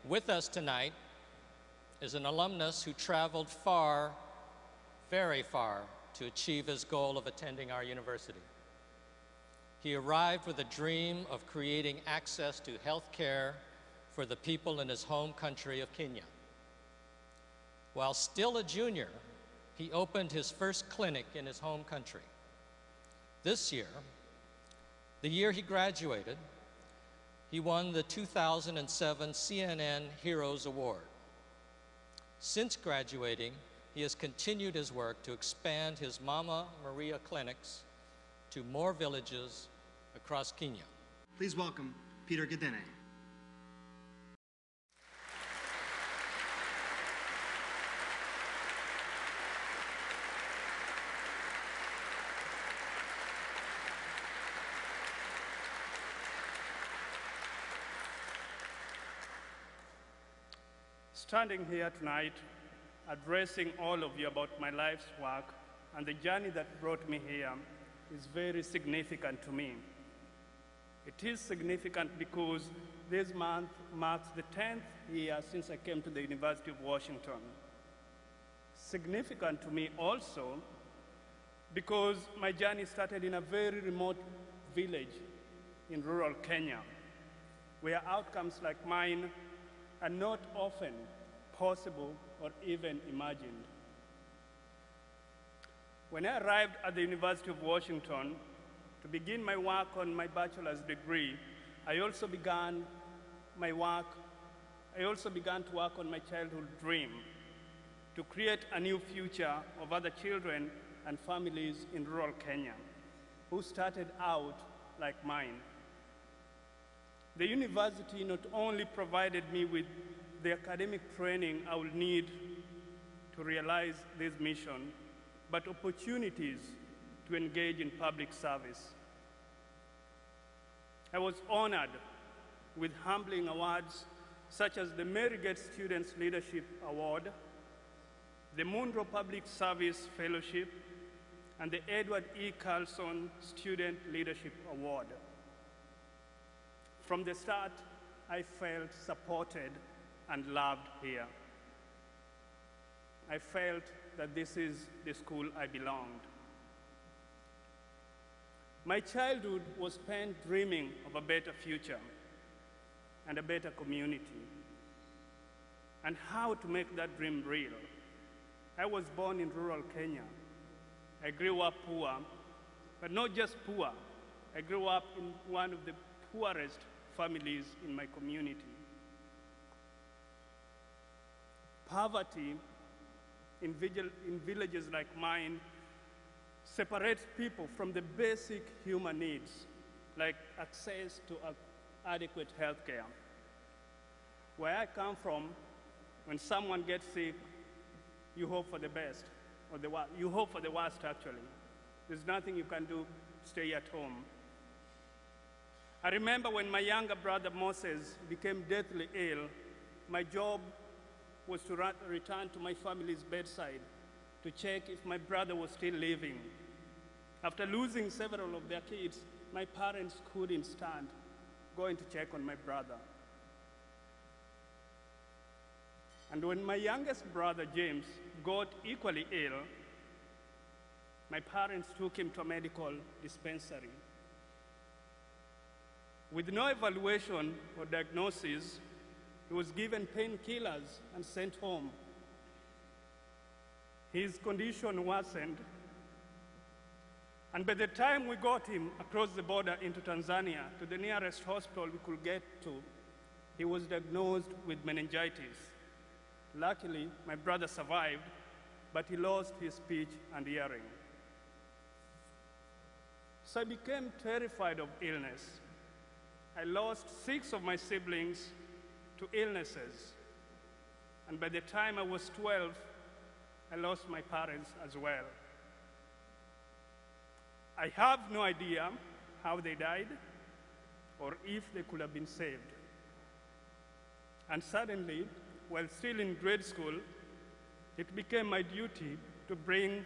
With us tonight is an alumnus who traveled far, very far, to achieve his goal of attending our university. He arrived with a dream of creating access to health care for the people in his home country of Kenya. While still a junior, he opened his first clinic in his home country. This year, the year he graduated, he won the 2007 CNN Heroes Award. Since graduating, he has continued his work to expand his Mama Maria clinics to more villages across Kenya. Please welcome Peter Kithene. Standing here tonight, addressing all of you about my life's work and the journey that brought me here is very significant to me. It is significant because this month marks the 10th year since I came to the University of Washington. Significant to me also because my journey started in a very remote village in rural Kenya, where outcomes like mine are not often possible or even imagined. When I arrived at the University of Washington to begin my work on my bachelor's degree, I also began to work on my childhood dream to create a new future of other children and families in rural Kenya who started out like mine. The university not only provided me with the academic training I will need to realize this mission, but opportunities to engage in public service. I was honored with humbling awards such as the Merigate Students Leadership Award, the Munro Public Service Fellowship, and the Edward E. Carlson Student Leadership Award. From the start, I felt supported and loved here. I felt that this is the school I belonged. My childhood was spent dreaming of a better future and a better community, and how to make that dream real. I was born in rural Kenya. I grew up poor, but not just poor. I grew up in one of the poorest families in my community. Poverty in villages like mine separates people from the basic human needs, like access to adequate health care. Where I come from, when someone gets sick, you hope for the best, or you hope for the worst, actually. There's nothing you can do, stay at home. I remember when my younger brother Moses became deathly ill, my job was to return to my family's bedside to check if my brother was still living. After losing several of their kids, my parents couldn't stand going to check on my brother. And when my youngest brother, James, got equally ill, my parents took him to a medical dispensary. With no evaluation or diagnosis, he was given painkillers and sent home. His condition worsened, and by the time we got him across the border into Tanzania to the nearest hospital we could get to, he was diagnosed with meningitis. Luckily, my brother survived, but he lost his speech and hearing. So I became terrified of illness. I lost 6 of my siblings to illnesses. And by the time I was 12, I lost my parents as well. I have no idea how they died or if they could have been saved. And suddenly, while still in grade school, it became my duty to bring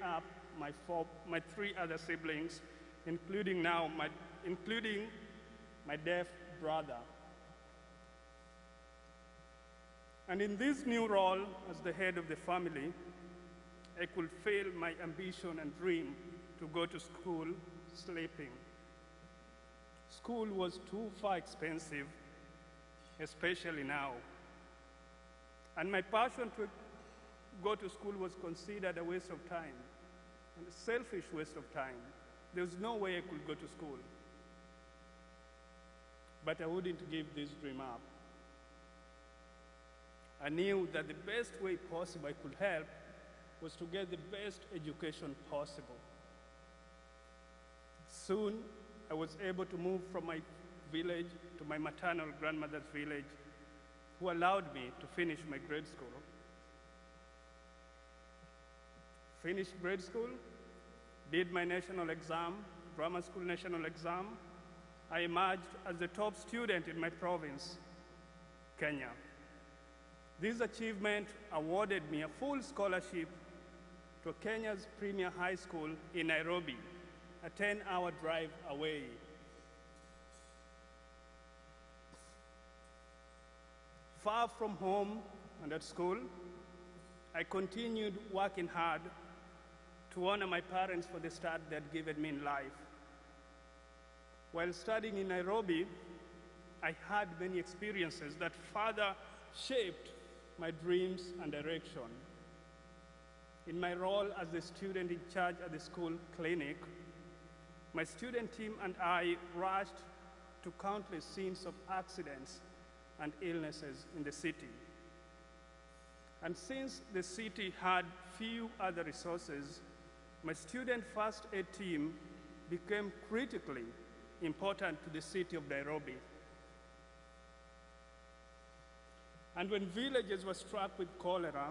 up my 3 other siblings, including my deaf brother. And in this new role as the head of the family, I could fail my ambition and dream to go to school sleeping. School was too far expensive, especially now. And my passion to go to school was considered a waste of time, and a selfish waste of time. There was no way I could go to school. But I wouldn't give this dream up. I knew that the best way possible I could help was to get the best education possible. Soon, I was able to move from my village to my maternal grandmother's village, who allowed me to finish my grade school. Finished grade school, did my national exam, grammar school national exam. I emerged as the top student in my province, Kenya. This achievement awarded me a full scholarship to Kenya's premier high school in Nairobi, a 10-hour drive away. Far from home and at school, I continued working hard to honor my parents for the start they had given me in life. While studying in Nairobi, I had many experiences that further shaped my dreams and direction. In my role as the student in charge at the school clinic, my student team and I rushed to countless scenes of accidents and illnesses in the city. And since the city had few other resources, my student first aid team became critically important to the city of Nairobi. And when villages were struck with cholera,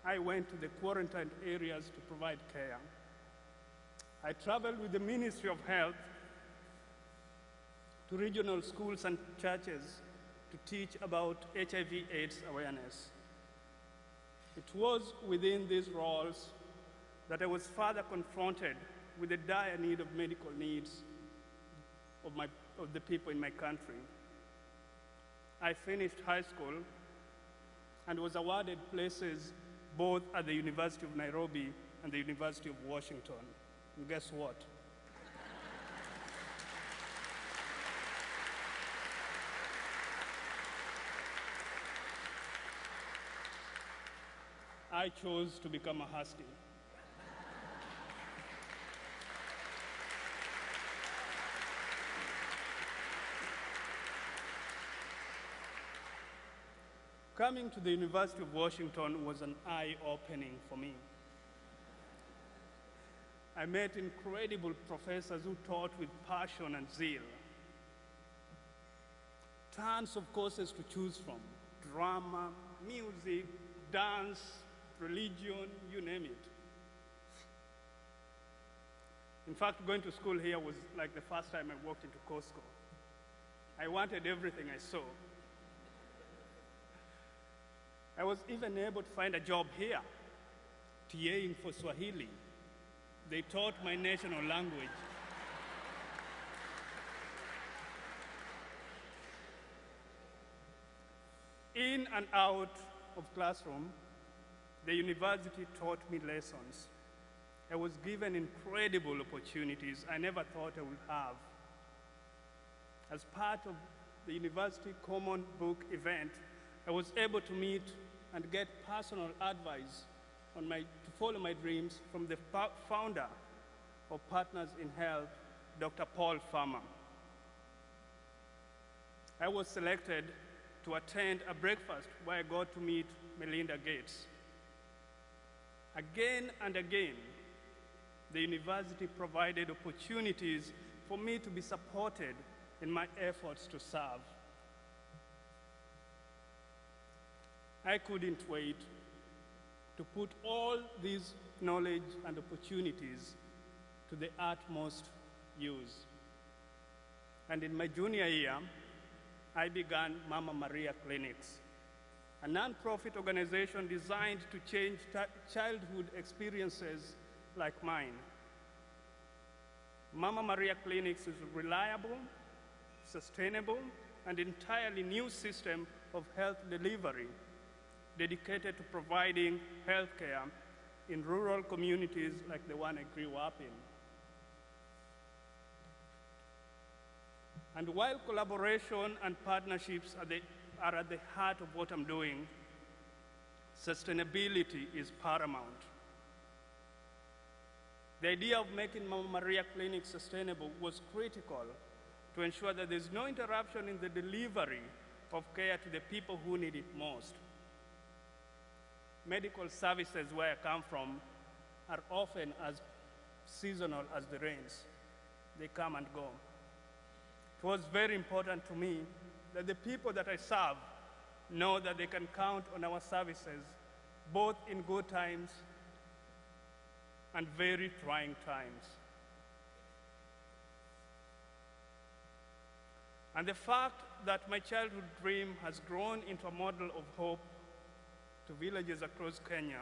I went to the quarantined areas to provide care. I traveled with the Ministry of Health to regional schools and churches to teach about HIV/AIDS awareness. It was within these roles that I was further confronted with the dire need of medical needs of the people in my country. I finished high school and was awarded places both at the University of Nairobi and the University of Washington. And guess what? I chose to become a Husky. Coming to the University of Washington was an eye-opening for me. I met incredible professors who taught with passion and zeal. Tons of courses to choose from: drama, music, dance, religion, you name it. In fact, going to school here was like the first time I walked into Costco. I wanted everything I saw. I was even able to find a job here, TAing for Swahili. They taught my national language. In and out of classroom, the university taught me lessons. I was given incredible opportunities I never thought I would have. As part of the University Common Book event, I was able to meet and get personal advice to follow my dreams from the founder of Partners in Health, Dr. Paul Farmer. I was selected to attend a breakfast where I got to meet Melinda Gates. Again and again, the university provided opportunities for me to be supported in my efforts to serve. I couldn't wait to put all these knowledge and opportunities to the utmost use. And in my junior year, I began Mama Maria Clinics, a nonprofit organization designed to change childhood experiences like mine. Mama Maria Clinics is a reliable, sustainable, and entirely new system of health delivery dedicated to providing health care in rural communities like the one I grew up in. And while collaboration and partnerships are at the heart of what I'm doing, sustainability is paramount. The idea of making Mama Maria Clinic sustainable was critical to ensure that there's no interruption in the delivery of care to the people who need it most. Medical services where I come from are often as seasonal as the rains. They come and go. It was very important to me that the people that I serve know that they can count on our services, both in good times and very trying times. And the fact that my childhood dream has grown into a model of hope to villages across Kenya,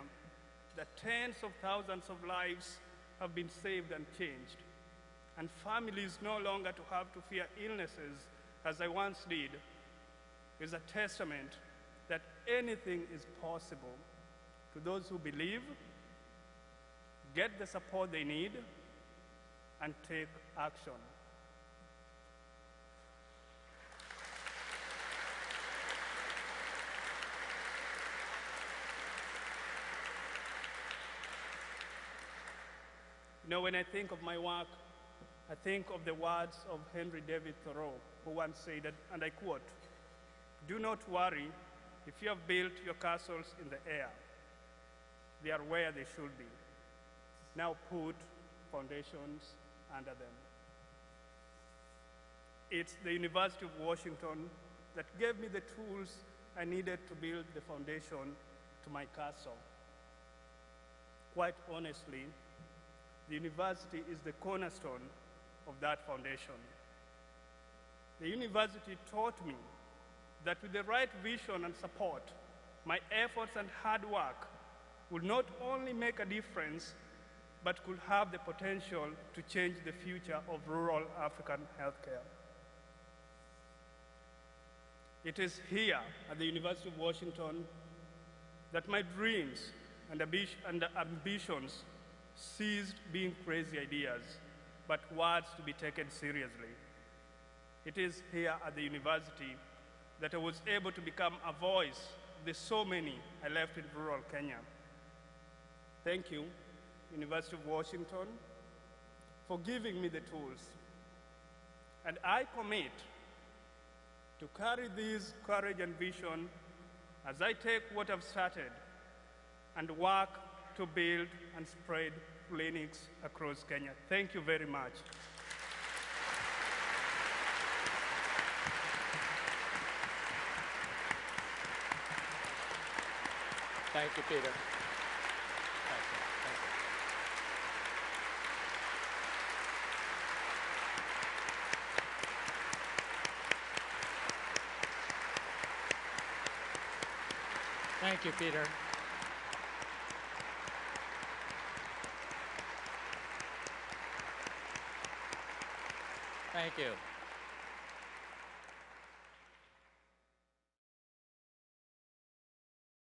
that tens of thousands of lives have been saved and changed, and families no longer to have to fear illnesses as I once did, is a testament that anything is possible to those who believe, get the support they need, and take action. You know, when I think of my work, I think of the words of Henry David Thoreau, who once said, that, and I quote, "Do not worry if you have built your castles in the air. They are where they should be. Now put foundations under them." It's the University of Washington that gave me the tools I needed to build the foundation to my castle. Quite honestly, the university is the cornerstone of that foundation. The university taught me that with the right vision and support, my efforts and hard work would not only make a difference, but could have the potential to change the future of rural African healthcare. It is here at the University of Washington that my dreams and ambitions ceased being crazy ideas, but words to be taken seriously. It is here at the university that I was able to become a voice of the so many I left in rural Kenya. Thank you, University of Washington, for giving me the tools. And I commit to carry this courage and vision as I take what I've started and work to build and spread clinics across Kenya. Thank you very much. Thank you, Peter. Thank you. Thank you, Peter. Thank you.